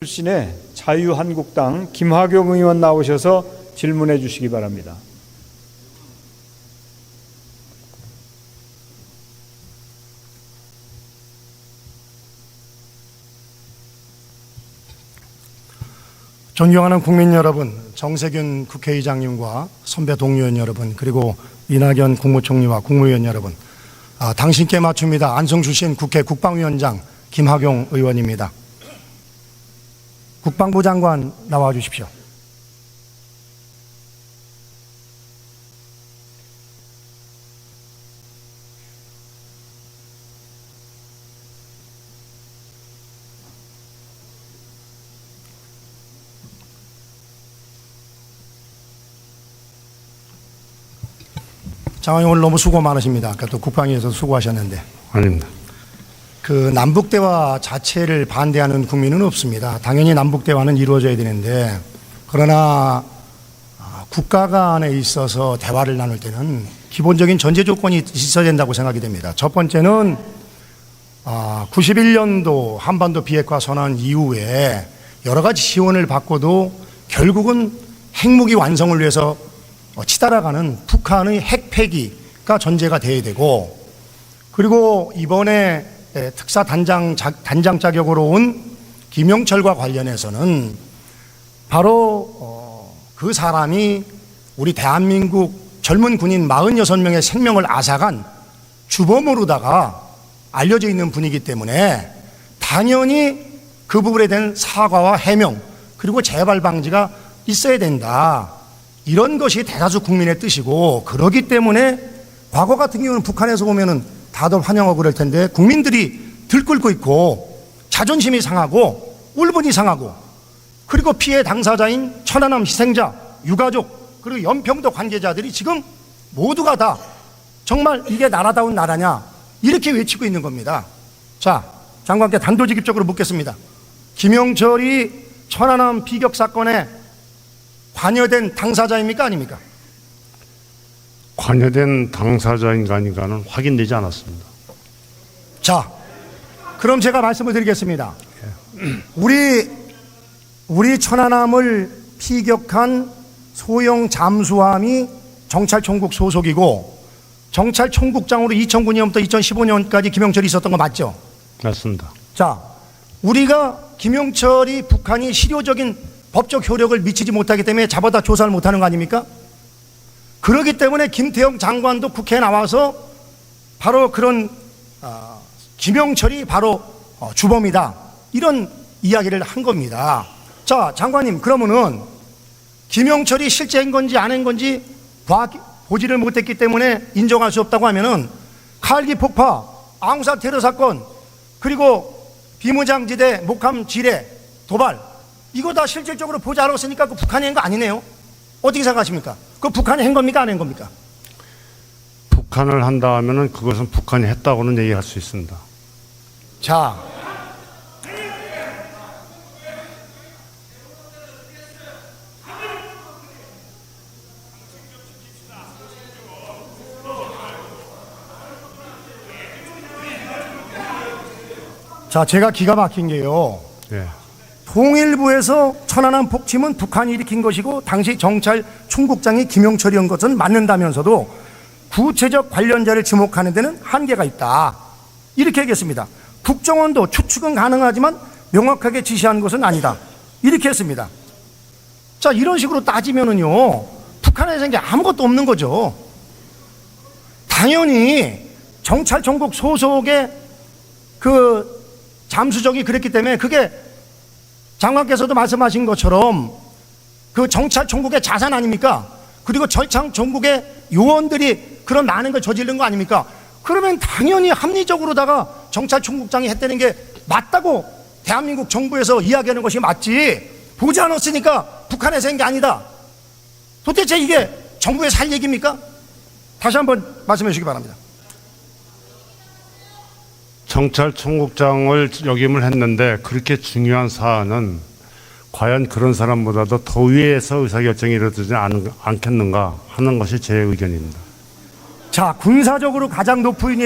출신의 자유한국당 김학용 의원 나오셔서 질문해 주시기 바랍니다. 존경하는 국민 여러분, 정세균 국회의장님과 선배 동료원 여러분, 그리고 이낙연 국무총리와 국무위원 여러분, 당신께 맞춥니다. 안성 출신 국회 국방위원장 김학용 의원입니다. 국방부 장관 나와 주십시오. 장관님 오늘 너무 수고 많으십니다. 아까 또 국방위에서 수고하셨는데. 아닙니다. 그 남북대화 자체를 반대하는 국민은 없습니다. 당연히 남북대화는 이루어져야 되는데, 그러나 국가 간에 있어서 대화를 나눌 때는 기본적인 전제 조건이 있어야 된다고 생각이 됩니다. 첫 번째는 91년도 한반도 비핵화 선언 이후에 여러 가지 지원을 받고도 결국은 핵무기 완성을 위해서 치달아가는 북한의 핵 폐기가 전제가 돼야 되고, 그리고 이번에 특사 단장 자격으로 온 김영철과 관련해서는 바로 그 사람이 우리 대한민국 젊은 군인 46명의 생명을 앗아간 주범으로다가 알려져 있는 분이기 때문에 당연히 그 부분에 대한 사과와 해명 그리고 재발 방지가 있어야 된다. 이런 것이 대다수 국민의 뜻이고, 그러기 때문에 과거 같은 경우는 북한에서 보면은 다들 환영하고 그럴 텐데 국민들이 들끓고 있고 자존심이 상하고 울분이 상하고, 그리고 피해 당사자인 천안함 희생자, 유가족, 그리고 연평도 관계자들이 지금 모두가 다 정말 이게 나라다운 나라냐 이렇게 외치고 있는 겁니다. 자, 장관께 단도직입적으로 묻겠습니다. 김영철이 천안함 비격 사건에 관여된 당사자입니까 아닙니까? 관여된 당사자인가 아닌가는 확인되지 않았습니다. 자, 그럼 제가 말씀을 드리겠습니다. 우리 천안함을 피격한 소형 잠수함이 정찰총국 소속이고, 정찰총국장으로 2009년부터 2015년까지 김영철이 있었던 거 맞죠? 맞습니다. 자, 우리가 김영철이 북한이 실효적인 법적 효력을 미치지 못하기 때문에 잡아다 조사를 못하는 거 아닙니까? 그렇기 때문에 김태형 장관도 국회에 나와서 바로 그런 김영철이 바로 주범이다, 이런 이야기를 한 겁니다. 자, 장관님, 그러면은 김영철이 실제 한 건지 안 한 건지 보지를 못했기 때문에 인정할 수 없다고 하면은 칼기 폭파, 앙사 테러 사건, 그리고 비무장지대 목함 지뢰 도발, 이거 다 실질적으로 보지 않았으니까 그 북한이 한 거 아니네요. 어떻게 생각하십니까? 그 북한이 한 겁니까 안 한 겁니까? 북한을 한다 하면은 그것은 북한이 했다고는 얘기할 수 있습니다. 자, 제가 기가 막힌 게요. 예. 통일부에서 천안함 폭침은 북한이 일으킨 것이고 당시 정찰 총국장이 김영철이었던 것은 맞는다면서도 구체적 관련자를 지목하는 데는 한계가 있다, 이렇게 얘기했습니다. 국정원도 추측은 가능하지만 명확하게 지시한 것은 아니다, 이렇게 했습니다. 자, 이런 식으로 따지면은요, 북한에서 이제 아무것도 없는 거죠. 당연히 정찰총국 소속의 그 잠수정이 그랬기 때문에, 그게 장관께서도 말씀하신 것처럼 그 정찰총국의 자산 아닙니까? 그리고 정찰총국의 요원들이 그런 많은 걸 저지른 거 아닙니까? 그러면 당연히 합리적으로다가 정찰총국장이 했다는 게 맞다고 대한민국 정부에서 이야기하는 것이 맞지, 보지 않았으니까 북한에서 한 게 아니다, 도대체 이게 정부에서 할 얘기입니까? 다시 한번 말씀해 주시기 바랍니다. 정찰총국장을 역임을 했는데 그렇게 중요한 사안은 과연 그런 사람보다도 더 위에서 의사결정이 이루어지지 않겠는가 하는 것이 제 의견입니다. 자, 군사적으로 가장 높은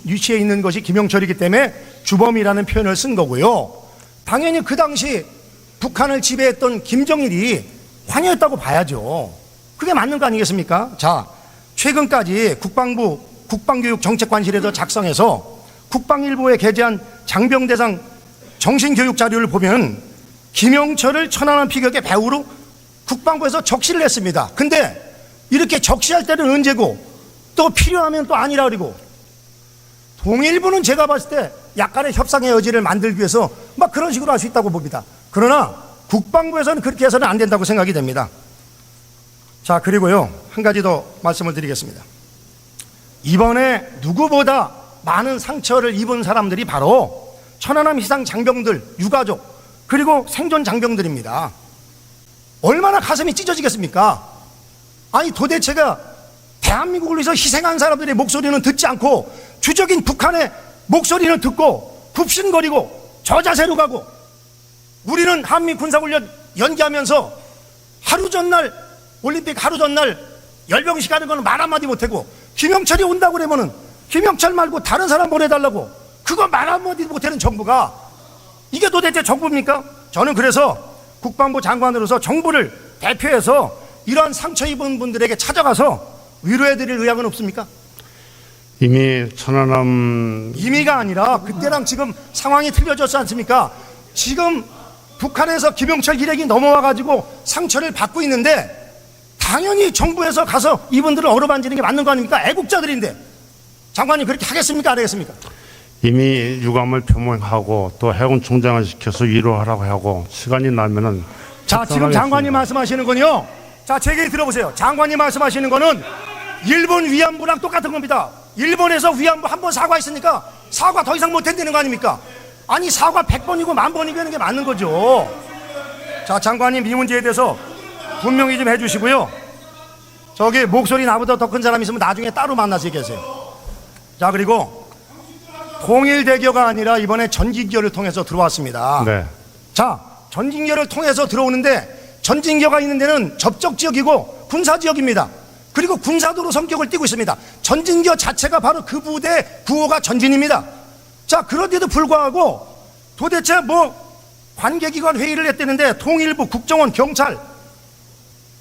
위치에 있는 것이 김영철이기 때문에 주범이라는 표현을 쓴 거고요. 당연히 그 당시 북한을 지배했던 김정일이 관여했다고 봐야죠. 그게 맞는 거 아니겠습니까? 자, 최근까지 국방부 국방교육정책관실에서 작성해서 국방일보에 게재한 장병대상 정신교육 자료를 보면 김영철을 천안함 피격의 배우로 국방부에서 적시를 했습니다. 근데 이렇게 적시할 때는 언제고 또 필요하면 또 아니라 그러고, 통일부는 제가 봤을 때 약간의 협상의 여지를 만들기 위해서 막 그런 식으로 할 수 있다고 봅니다. 그러나 국방부에서는 그렇게 해서는 안 된다고 생각이 됩니다. 자, 그리고요, 한 가지 더 말씀을 드리겠습니다. 이번에 누구보다 많은 상처를 입은 사람들이 바로 천안함 희생 장병들 유가족 그리고 생존 장병들입니다. 얼마나 가슴이 찢어지겠습니까? 아니, 도대체가 대한민국을 위해서 희생한 사람들의 목소리는 듣지 않고 주적인 북한의 목소리는 듣고 굽신거리고 저자세로 가고, 우리는 한미 군사훈련 연기하면서 하루 전날, 올림픽 하루 전날 열병식 하는 거는 말 한마디 못하고, 김영철이 온다고 그러면은 김영철 말고 다른 사람 보내달라고, 그거 말 한마디 못하는 정부가 이게 도대체 정부입니까? 저는 그래서 국방부 장관으로서 정부를 대표해서 이러한 상처 입은 분들에게 찾아가서 위로해드릴 의향은 없습니까? 이미 천안함 이미가 아니라 그때랑 지금 상황이 틀려졌지 않습니까? 지금 북한에서 김영철 기렉이 넘어와가지고 상처를 받고 있는데, 당연히 정부에서 가서 이분들을 어루만지는 게 맞는 거 아닙니까? 애국자들인데. 장관님 그렇게 하겠습니까? 안 하겠습니까? 이미 유감을 표명하고 또 해군 총장을 시켜서 위로하라고 하고, 시간이 나면은 자, 지금 장관님 말씀하시는 건요, 자, 제 얘기 들어보세요. 장관님 말씀하시는 거는 일본 위안부랑 똑같은 겁니다. 일본에서 위안부 한 번 사과했으니까 사과 더 이상 못 한다는 거 아닙니까? 아니, 사과 100번이고 10,000번이고 하는 게 맞는 거죠. 자, 장관님 이 문제에 대해서 분명히 좀 해주시고요. 저기 목소리 나보다 더 큰 사람 있으면 나중에 따로 만나서 얘기하세요. 자, 그리고 통일대교가 아니라 이번에 전진교를 통해서 들어왔습니다. 네. 자, 전진교를 통해서 들어오는데, 전진교가 있는 데는 접촉지역이고 군사지역입니다. 그리고 군사도로 성격을 띠고 있습니다. 전진교 자체가 바로 그 부대 구호가 전진입니다. 자, 그런데도 불구하고 도대체 뭐 관계기관 회의를 했다는데 통일부, 국정원, 경찰,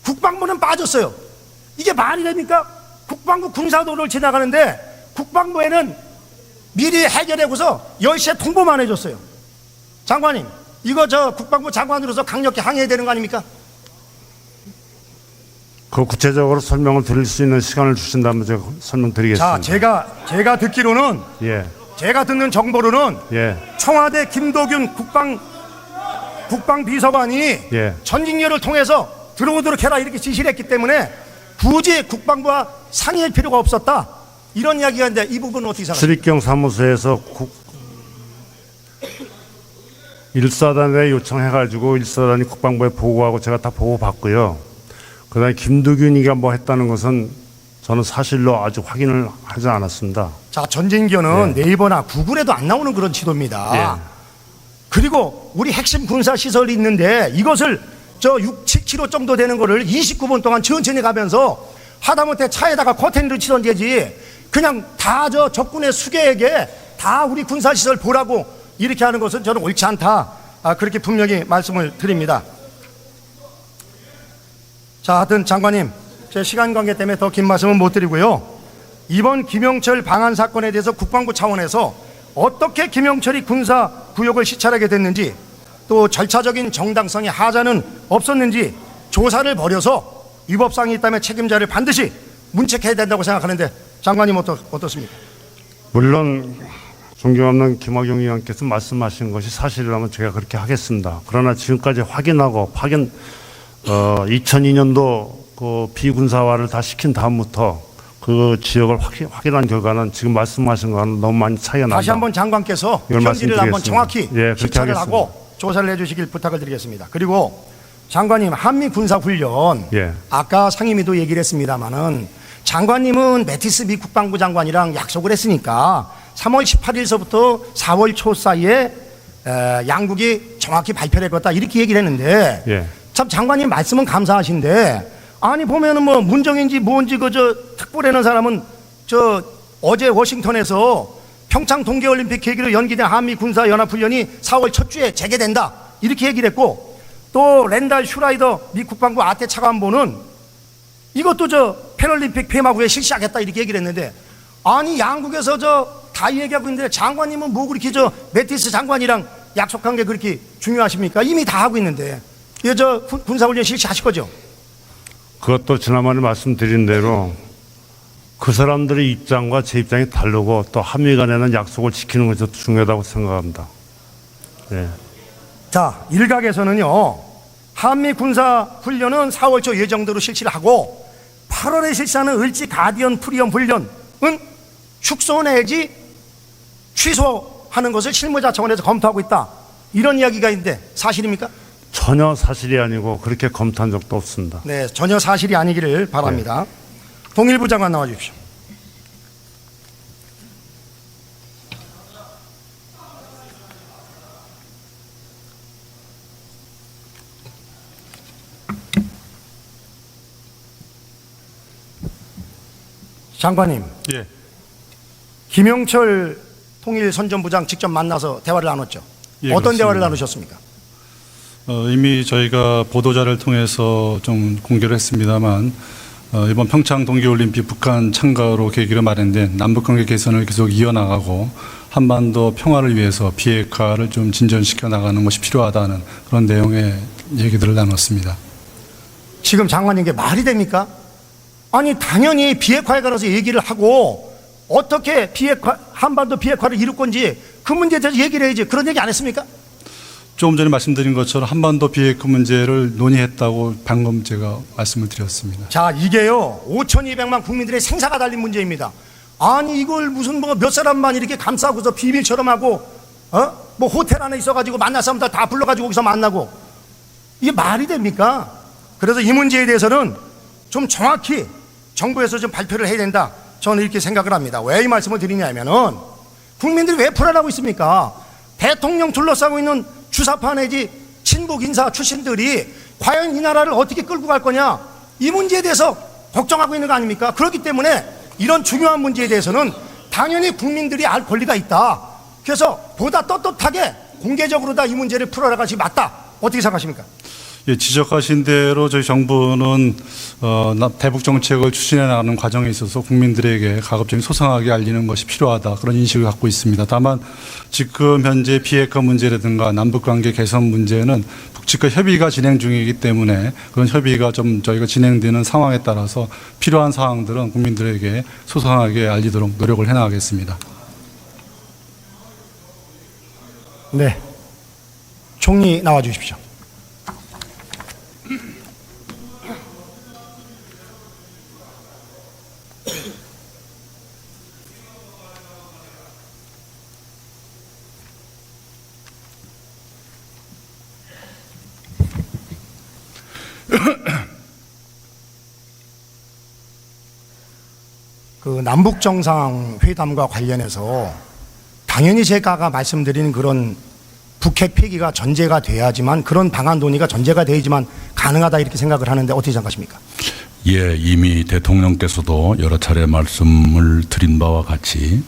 국방부는 빠졌어요. 이게 말이 됩니까? 국방부 군사도로를 지나가는데 국방부에는 미리 해결하고서 10시에 통보만 해줬어요. 장관님, 이거 저 국방부 장관으로서 강력히 항의해야 되는 거 아닙니까? 그 구체적으로 설명을 드릴 수 있는 시간을 주신다면 제가 설명드리겠습니다. 자, 제가 듣기로는, 예, 제가 듣는 정보로는 예, 청와대 김도균 국방비서관이 예. 전진교를 통해서 들어오도록 해라 이렇게 지시를 했기 때문에 굳이 국방부와 상의할 필요가 없었다, 이런 이야기가 있는데 이 부분은 어떻게 생각하십니까? 출입경 사무소에서 1사단에 요청해가지고 1사단이 국방부에 보고하고 제가 다 보고받고요. 그 다음에 김두균이가 뭐 했다는 것은 저는 사실로 아직 확인을 하지 않았습니다. 자, 전진교는 네이버나 구글에도 안 나오는 그런 지도입니다. 예. 그리고 우리 핵심 군사 시설이 있는데 이것을 저 6, 7km 정도 되는 거를 29분 동안 천천히 가면서 하다못해 차에다가 커튼을 치던 되지, 그냥 다 저 적군의 수계에게 다 우리 군사 시설 보라고 이렇게 하는 것은 저는 옳지 않다, 그렇게 분명히 말씀을 드립니다. 자, 하여튼 장관님, 제 시간 관계 때문에 더 긴 말씀은 못 드리고요. 이번 김영철 방한 사건에 대해서 국방부 차원에서 어떻게 김영철이 군사 구역을 시찰하게 됐는지, 또 절차적인 정당성의 하자는 없었는지 조사를 벌여서 위법사항이 있다면 책임자를 반드시 문책해야 된다고 생각하는데, 장관님 어떻습니까? 물론 존경하는 김학용 의원께서 말씀하신 것이 사실이라면 제가 그렇게 하겠습니다. 그러나 지금까지 확인하고 2002년도 그 비군사화를 다 시킨 다음부터 그 지역을 확인한 결과는 지금 말씀하신 거는 너무 많이 차이가 납니다. 다시 한번 장관께서 이걸 현지를 한번 정확히 예, 시찰을 하고 조사를 해주시길 부탁을 드리겠습니다. 그리고 장관님, 한미 군사훈련, 예. 아까 상임위도 얘기를 했습니다마는 장관님은 매티스 미 국방부 장관이랑 약속을 했으니까 3월 18일서부터 4월 초 사이에 양국이 정확히 발표를 했다 이렇게 얘기를 했는데, 예. 참 장관님 말씀은 감사하신데, 아니 보면은 뭐 문정인지 뭔지 그저 특보라는 사람은 저 어제 워싱턴에서 평창 동계올림픽 계기로 연기된 한미 군사 연합훈련이 4월 첫 주에 재개된다 이렇게 얘기를 했고, 또 랜달 슈라이더 미 국방부 아태 차관보는 이것도 저 패럴림픽 폐막 후에 실시하겠다 이렇게 얘기를 했는데, 아니 양국에서 저 다 얘기하고 있는데 장관님은 뭐 그렇게 저 매티스 장관이랑 약속한 게 그렇게 중요하십니까? 이미 다 하고 있는데. 이거 저 군사훈련 실시하실 거죠? 그것도 지난번에 말씀드린 대로 그 사람들의 입장과 제 입장이 다르고 또 한미 간에는 약속을 지키는 것이 중요하다고 생각합니다. 네. 자, 일각에서는요, 한미 군사 훈련은 4월 초 예정대로 실시를 하고 8월에 실시하는 을지 가디언 프리엄 훈련은 축소 내지 취소하는 것을 실무자 차원에서 검토하고 있다, 이런 이야기가 있는데 사실입니까? 전혀 사실이 아니고 그렇게 검토한 적도 없습니다. 네, 전혀 사실이 아니기를 바랍니다. 통일부 장관 나와 주십시오. 장관님, 예, 김영철 통일선전부장 직접 만나서 대화를 나눴죠? 예, 어떤 그렇습니다. 대화를 나누셨습니까? 이미 저희가 보도자를 통해서 좀 공개를 했습니다만, 이번 평창 동계올림픽 북한 참가로 계기를 마련된 남북관계 개선을 계속 이어나가고 한반도 평화를 위해서 비핵화를 좀 진전시켜 나가는 것이 필요하다는 그런 내용의 얘기들을 나눴습니다. 지금 장관님, 게 말이 됩니까? 아니, 당연히 비핵화에 관해서 얘기를 하고 어떻게 한반도 비핵화를 이룰 건지 그 문제에 대해서 얘기를 해야지. 그런 얘기 안 했습니까? 조금 전에 말씀드린 것처럼 한반도 비핵화 문제를 논의했다고 방금 제가 말씀을 드렸습니다. 자, 이게요 5,200만 국민들의 생사가 달린 문제입니다. 아니, 이걸 무슨 뭐 몇 사람만 이렇게 감싸고서 비밀처럼 하고 뭐 호텔 안에 있어가지고 만날 사람들 다 불러가지고 거기서 만나고, 이게 말이 됩니까? 그래서 이 문제에 대해서는 좀 정확히 정부에서 좀 발표를 해야 된다, 저는 이렇게 생각을 합니다. 왜 이 말씀을 드리냐면은 국민들이 왜 불안하고 있습니까? 대통령 둘러싸고 있는 주사파 내지 친북 인사 출신들이 과연 이 나라를 어떻게 끌고 갈 거냐, 이 문제에 대해서 걱정하고 있는 거 아닙니까? 그렇기 때문에 이런 중요한 문제에 대해서는 당연히 국민들이 알 권리가 있다. 그래서 보다 떳떳하게 공개적으로 다 이 문제를 풀어나가는 것이 맞다. 어떻게 생각하십니까? 예, 지적하신 대로 저희 정부는 대북 정책을 추진해 나가는 과정에 있어서 국민들에게 가급적이 소상하게 알리는 것이 필요하다, 그런 인식을 갖고 있습니다. 다만 지금 현재 비핵화 문제라든가 남북관계 개선 문제는 북측과 협의가 진행 중이기 때문에 그런 협의가 좀 저희가 진행되는 상황에 따라서 필요한 사항들은 국민들에게 소상하게 알리도록 노력을 해 나가겠습니다. 네, 총리 나와 주십시오. 그 남북 정상회담과 관련해서 당연히 제가 말씀드리는 그런 북핵 폐기가 전제가 돼야지만, 그런 방안 논의가 전제가 돼야지만 가능하다, 이렇게 생각을 하는데 어떻게 생각하십니까? 예, 이미 대통령께서도 여러 차례 말씀을 드린 바와 같이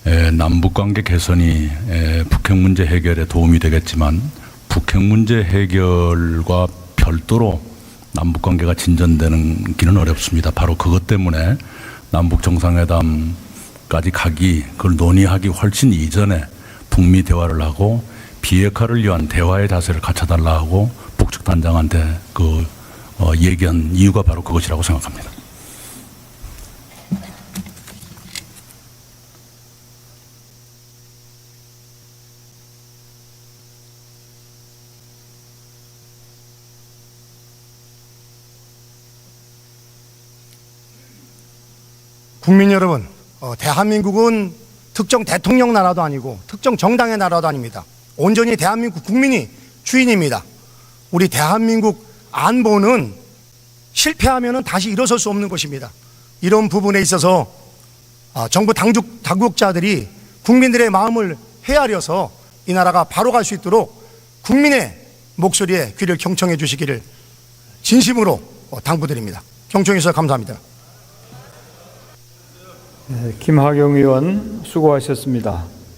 남북관계 개선이 북핵 문제 해결에 도움이 되겠지만 북핵 문제 해결과 별도로 남북관계가 진전되는 길은 어렵습니다. 바로 그것 때문에 남북 정상회담까지 그걸 논의하기 훨씬 이전에 북미 대화를 하고 비핵화를 위한 대화의 자세를 갖춰달라고 북측 단장한테 얘기한 이유가 바로 그것이라고 생각합니다. 국민 여러분, 대한민국은 특정 대통령 나라도 아니고 특정 정당의 나라도 아닙니다. 온전히 대한민국 국민이 주인입니다. 우리 대한민국 안보는 실패하면 다시 일어설 수 없는 것입니다. 이런 부분에 있어서 정부 당국자들이 국민들의 마음을 헤아려서 이 나라가 바로 갈 수 있도록 국민의 목소리에 귀를 경청해 주시기를 진심으로 당부드립니다. 경청해 주셔서 감사합니다. 김학용 의원 수고하셨습니다.